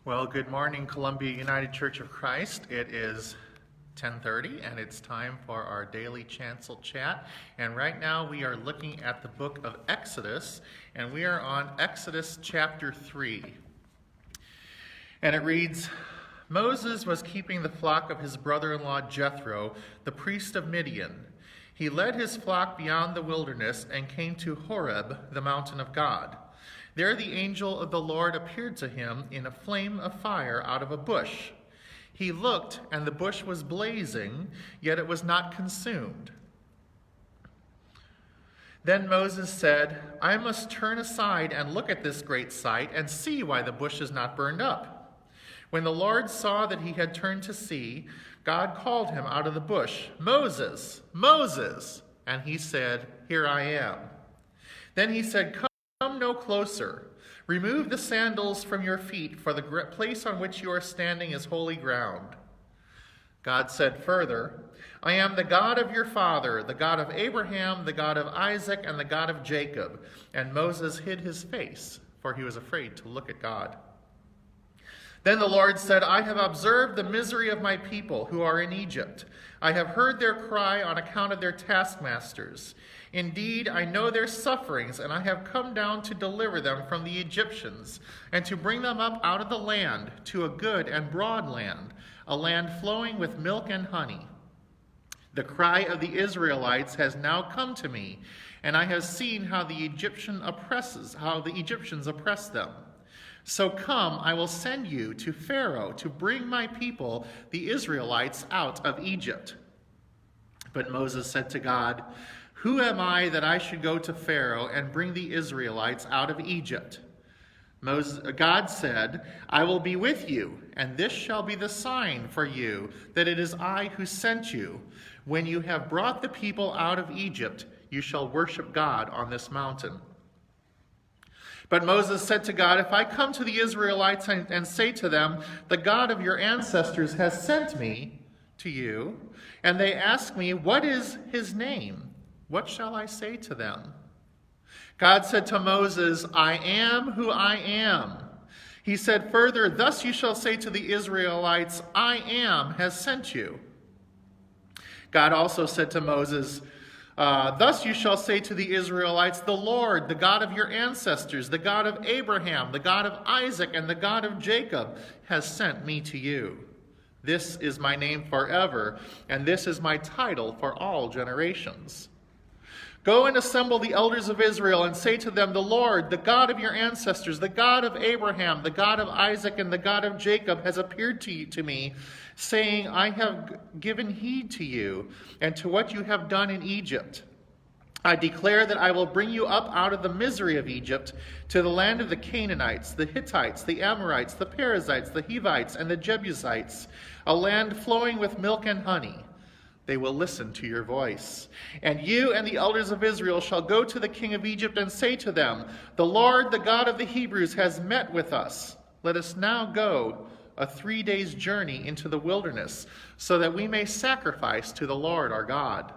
Well, good morning, Columbia United Church of Christ. It is 10:30 and it's time for our daily Chancel Chat. And right now we are looking at the book of Exodus, and we are on Exodus chapter 3. And it reads, Moses was keeping the flock of his brother-in-law Jethro, the priest of Midian. He led his flock beyond the wilderness and came to Horeb, the mountain of God. There the angel of the Lord appeared to him in a flame of fire out of a bush. He looked, and the bush was blazing, yet it was not consumed. Then Moses said, I must turn aside and look at this great sight and see why the bush is not burned up. When the Lord saw that he had turned to see, God called him out of the bush, Moses, Moses! And he said, Here I am. Then he said, Come no closer. Remove the sandals from your feet, for the place on which you are standing is holy ground. God said further, I am the God of your father, the God of Abraham, the God of Isaac, and the God of Jacob. And Moses hid his face, for he was afraid to look at God. Then the Lord said, I have observed the misery of my people who are in Egypt. I have heard their cry on account of their taskmasters. Indeed, I know their sufferings, and I have come down to deliver them from the Egyptians, and to bring them up out of the land to a good and broad land, a land flowing with milk and honey. The cry of the Israelites has now come to me, and I have seen how the Egyptians oppress them. So come, I will send you to Pharaoh to bring my people, the Israelites, out of Egypt. But Moses said to God, Who am I that I should go to Pharaoh and bring the Israelites out of Egypt? God said, I will be with you, and this shall be the sign for you that it is I who sent you. When you have brought the people out of Egypt, you shall worship God on this mountain. But Moses said to God, If I come to the Israelites and say to them, The God of your ancestors has sent me to you, and they ask me, What is his name? What shall I say to them? God said to Moses, I am who I am. He said further, Thus you shall say to the Israelites, I am has sent you. God also said to Moses, Thus you shall say to the Israelites, The Lord, the God of your ancestors, the God of Abraham, the God of Isaac, and the God of Jacob, has sent me to you. This is my name forever, and this is my title for all generations. Go and assemble the elders of Israel and say to them, The Lord, the God of your ancestors, the God of Abraham, the God of Isaac, and the God of Jacob has appeared to me, saying, I have given heed to you and to what you have done in Egypt. I declare that I will bring you up out of the misery of Egypt to the land of the Canaanites, the Hittites, the Amorites, the Perizzites, the Hivites, and the Jebusites, a land flowing with milk and honey. They will listen to your voice. And you and the elders of Israel shall go to the king of Egypt and say to them, The Lord, the God of the Hebrews, has met with us. Let us now go a 3 days' journey into the wilderness, so that we may sacrifice to the Lord our God.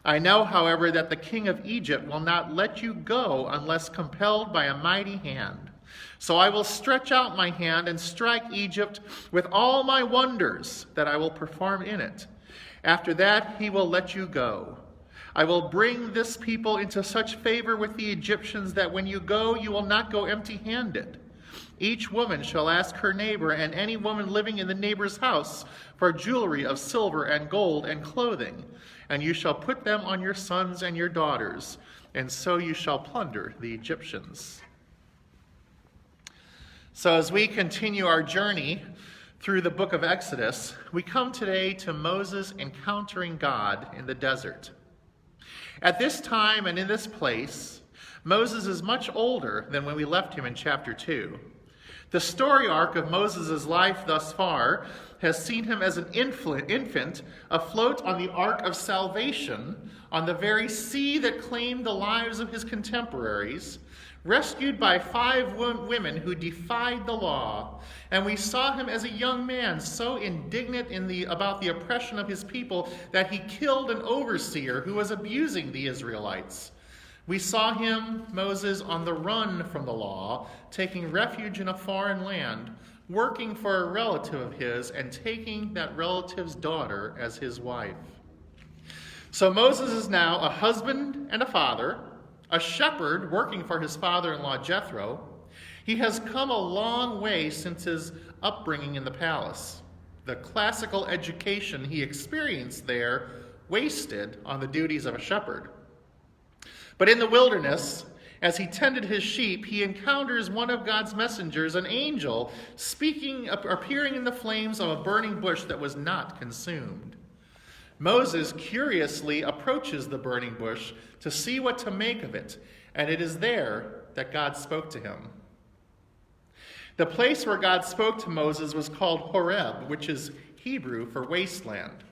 I know, however, that the king of Egypt will not let you go unless compelled by a mighty hand. So I will stretch out my hand and strike Egypt with all my wonders that I will perform in it. After that, he will let you go. I will bring this people into such favor with the Egyptians that when you go, you will not go empty-handed. Each woman shall ask her neighbor and any woman living in the neighbor's house for jewelry of silver and gold and clothing, and you shall put them on your sons and your daughters, and so you shall plunder the Egyptians. So as we continue our journey through the book of Exodus, we come today to Moses encountering God in the desert. At this time and in this place, Moses is much older than when we left him in chapter 2. The story arc of Moses' life thus far has seen him as an infant afloat on the ark of salvation on the very sea that claimed the lives of his contemporaries, rescued by 5 women who defied the law. And we saw him as a young man so indignant about the oppression of his people that he killed an overseer who was abusing the Israelites. We saw him, Moses, on the run from the law, taking refuge in a foreign land, working for a relative of his and taking that relative's daughter as his wife. So Moses is now a husband and a father, a shepherd working for his father-in-law Jethro. He has come a long way since his upbringing in the palace. The classical education he experienced there wasted on the duties of a shepherd. But in the wilderness, as he tended his sheep, he encounters one of God's messengers, an angel, appearing in the flames of a burning bush that was not consumed. Moses curiously approaches the burning bush to see what to make of it, and it is there that God spoke to him. The place where God spoke to Moses was called Horeb, which is Hebrew for wasteland.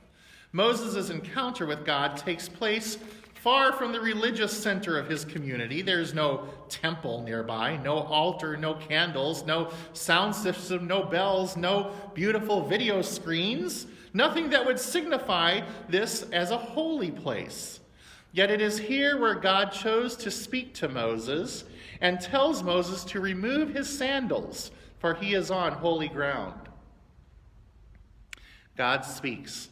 Moses' encounter with God takes place far from the religious center of his community. There's no temple nearby, no altar, no candles, no sound system, no bells, no beautiful video screens, nothing that would signify this as a holy place. Yet it is here where God chose to speak to Moses and tells Moses to remove his sandals, for he is on holy ground. God speaks.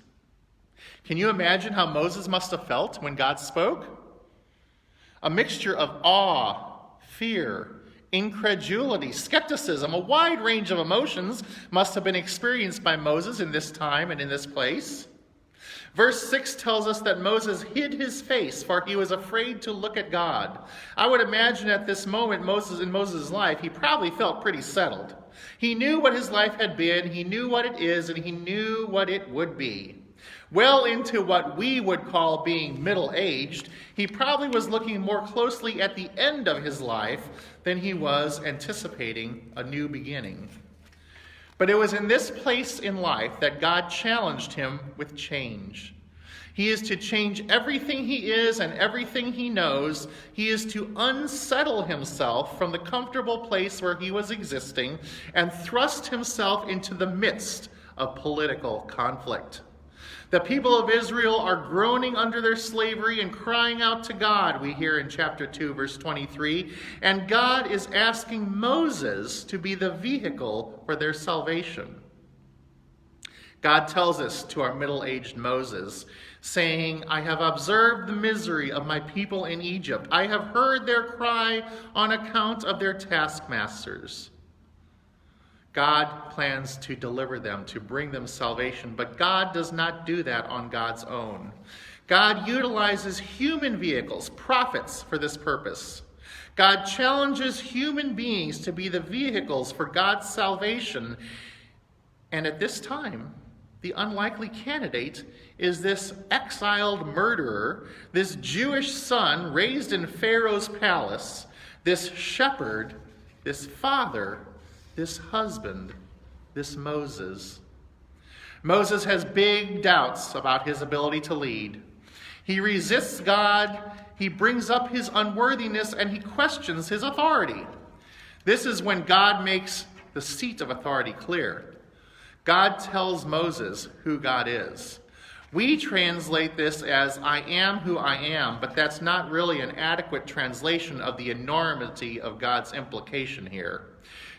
Can you imagine how Moses must have felt when God spoke? A mixture of awe, fear, incredulity, skepticism, a wide range of emotions must have been experienced by Moses in this time and in this place. Verse 6 tells us that Moses hid his face, for he was afraid to look at God. I would imagine at this moment in Moses' life, he probably felt pretty settled. He knew what his life had been, he knew what it is, and he knew what it would be. Well into what we would call being middle-aged, he probably was looking more closely at the end of his life than he was anticipating a new beginning. But it was in this place in life that God challenged him with change. He is to change everything he is and everything he knows. He is to unsettle himself from the comfortable place where he was existing and thrust himself into the midst of political conflict. The people of Israel are groaning under their slavery and crying out to God, we hear in chapter 2, verse 23. And God is asking Moses to be the vehicle for their salvation. God tells us to our middle-aged Moses, saying, I have observed the misery of my people in Egypt. I have heard their cry on account of their taskmasters. God plans to deliver them, to bring them salvation, but God does not do that on God's own. God utilizes human vehicles, prophets, for this purpose. God challenges human beings to be the vehicles for God's salvation. And at this time, the unlikely candidate is this exiled murderer, this Jewish son raised in Pharaoh's palace, this shepherd, this father, this husband, this Moses. Moses has big doubts about his ability to lead. He resists God, he brings up his unworthiness, and he questions his authority. This is when God makes the seat of authority clear. God tells Moses who God is. We translate this as, I am who I am, but that's not really an adequate translation of the enormity of God's implication here.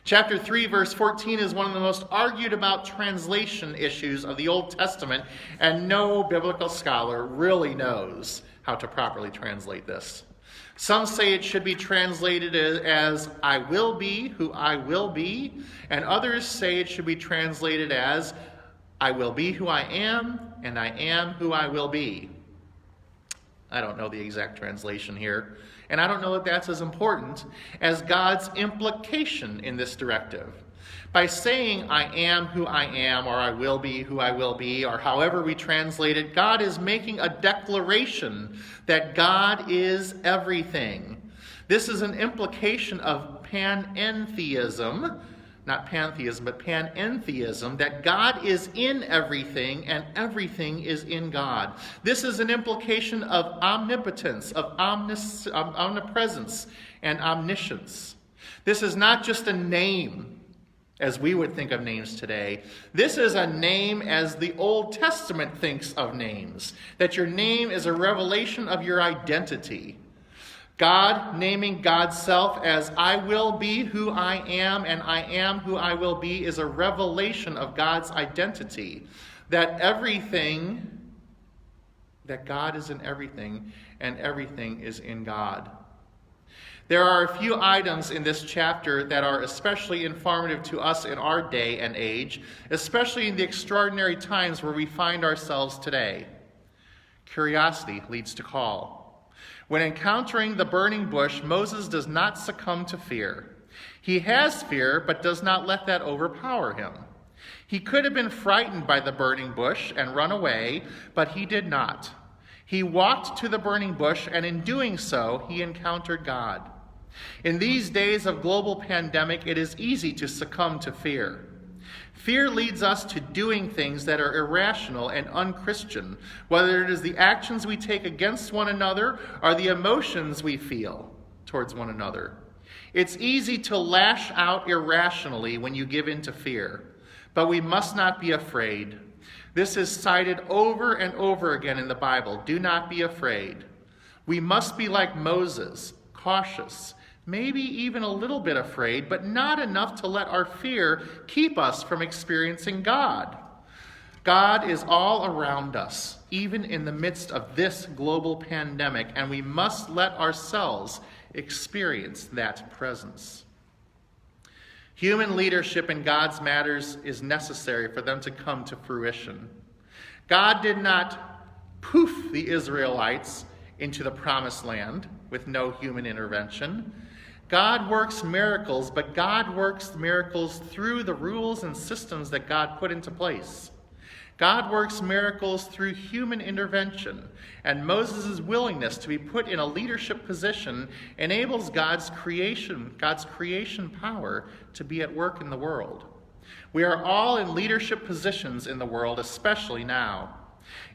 Chapter 3, verse 14 is one of the most argued about translation issues of the Old Testament, and no biblical scholar really knows how to properly translate this. Some say it should be translated as, I will be who I will be, and others say it should be translated as, I will be who I am, and I am who I will be. I don't know the exact translation here, and I don't know that that's as important as God's implication in this directive. By saying, I am who I am, or I will be who I will be, or however we translate it, God is making a declaration that God is everything. This is an implication of panentheism, not pantheism, but panentheism, that God is in everything and everything is in God. This is an implication of omnipotence, of omnipresence, and omniscience. This is not just a name, as we would think of names today. This is a name as the Old Testament thinks of names, that your name is a revelation of your identity. God naming God's self as I will be who I am and I am who I will be is a revelation of God's identity. That God is in everything and everything is in God. There are a few items in this chapter that are especially informative to us in our day and age, especially in the extraordinary times where we find ourselves today. Curiosity leads to call. When encountering the burning bush, Moses does not succumb to fear. He has fear, but does not let that overpower him. He could have been frightened by the burning bush and run away, but he did not. He walked to the burning bush, and in doing so, he encountered God. In these days of global pandemic, it is easy to succumb to fear. Fear leads us to doing things that are irrational and unchristian, whether it is the actions we take against one another or the emotions we feel towards one another. It's easy to lash out irrationally when you give in to fear, but we must not be afraid. This is cited over and over again in the Bible. Do not be afraid. We must be like Moses, cautious, maybe even a little bit afraid, but not enough to let our fear keep us from experiencing God. God is all around us, even in the midst of this global pandemic, and we must let ourselves experience that presence. Human leadership in God's matters is necessary for them to come to fruition. God did not poof the Israelites into the promised land with no human intervention. God works miracles, but God works miracles through the rules and systems that God put into place. God works miracles through human intervention, and Moses' willingness to be put in a leadership position enables God's creation power to be at work in the world. We are all in leadership positions in the world, especially now.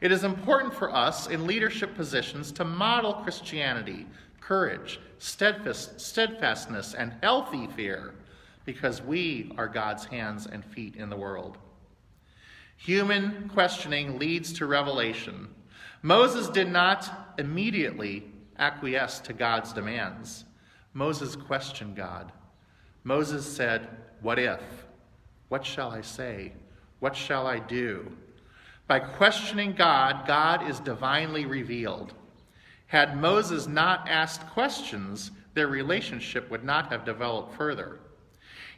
It is important for us in leadership positions to model Christianity, courage, steadfastness, and healthy fear, because we are God's hands and feet in the world. Human questioning leads to revelation. Moses did not immediately acquiesce to God's demands. Moses questioned God. Moses said, "What if? What shall I say? What shall I do?" By questioning God, God is divinely revealed. Had Moses not asked questions, their relationship would not have developed further.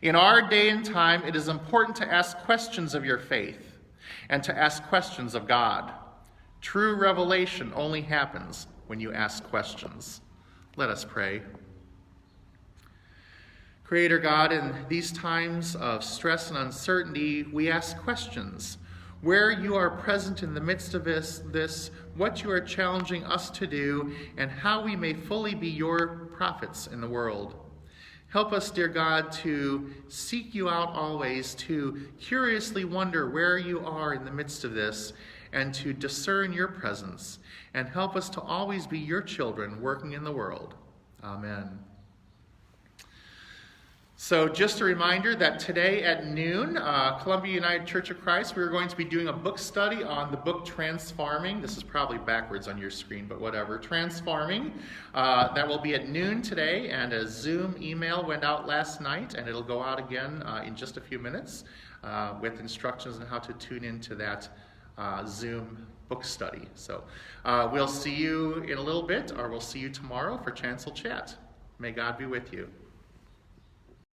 In our day and time, it is important to ask questions of your faith and to ask questions of God. True revelation only happens when you ask questions. Let us pray. Creator God, in these times of stress and uncertainty, we ask questions. Where you are present in the midst of this, what you are challenging us to do, and how we may fully be your prophets in the world. Help us, dear God, to seek you out always, to curiously wonder where you are in the midst of this, and to discern your presence. And help us to always be your children working in the world. Amen. So just a reminder that today at noon, Columbia United Church of Christ, we're going to be doing a book study on the book Transforming. This is probably backwards on your screen, but whatever. Transforming. That will be at noon today, and a Zoom email went out last night, and it'll go out again in just a few minutes with instructions on how to tune into that Zoom book study. So we'll see you in a little bit, or we'll see you tomorrow for Chancel Chat. May God be with you.